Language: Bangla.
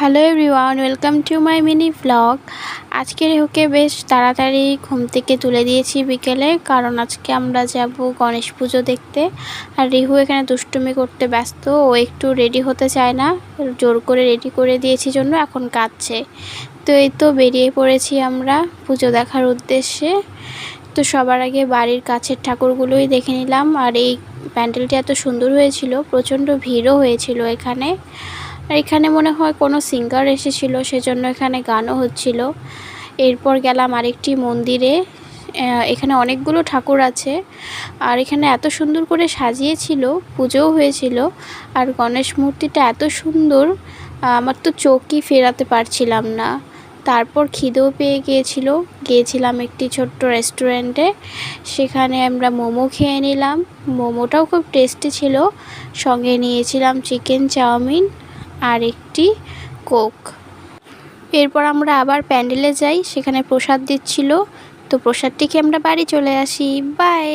Hello everyone, welcome to my mini blog. আজকে রিহুকে বেশ তাড়াতাড়ি ঘুম থেকে তুলে দিয়েছি বিকেলে, কারণ আজকে আমরা যাব গণেশ পুজো দেখতে। আর রিহু এখানে দুষ্টুমি করতে ব্যস্ত, ও একটু রেডি হতে চায় না, জোর করে রেডি করে দিয়েছি জন্য এখন কাঁদছে। তো এই তো বেরিয়ে পড়েছি আমরা পুজো দেখার উদ্দেশ্যে। তো সবার আগে বাড়ির কাছের ঠাকুরগুলোই দেখে নিলাম। আর এই প্যান্ডেলটি এত সুন্দর হয়েছিল, প্রচণ্ড ভিড়ও হয়েছিল এখানে। আর এখানে মনে হয় কোনো সিঙ্গার এসেছিল, সেজন্য এখানে গানও হচ্ছিল। এরপর গেলাম আরেকটি মন্দিরে। এখানে অনেকগুলো ঠাকুর আছে, আর এখানে এত সুন্দর করে সাজিয়েছিল, পুজোও হয়েছিল। আর গণেশ মূর্তিটা এত সুন্দর, আমার তো চোখই ফেরাতে পারছিলাম না। তারপর খিদেও পেয়ে গিয়েছিলাম একটি ছোট্ট রেস্টুরেন্টে। সেখানে আমরা মোমো খেয়ে নিলাম। মোমোটাও খুব টেস্টি ছিল। সঙ্গে নিয়েছিলাম চিকেন চাউমিন আর একটি কোক। এরপর আমরা আবার প্যান্ডেলে যাই, সেখানে প্রসাদ দিচ্ছিল। তো প্রসাদটিকে আমরা বাড়ি চলে আসি। বাই।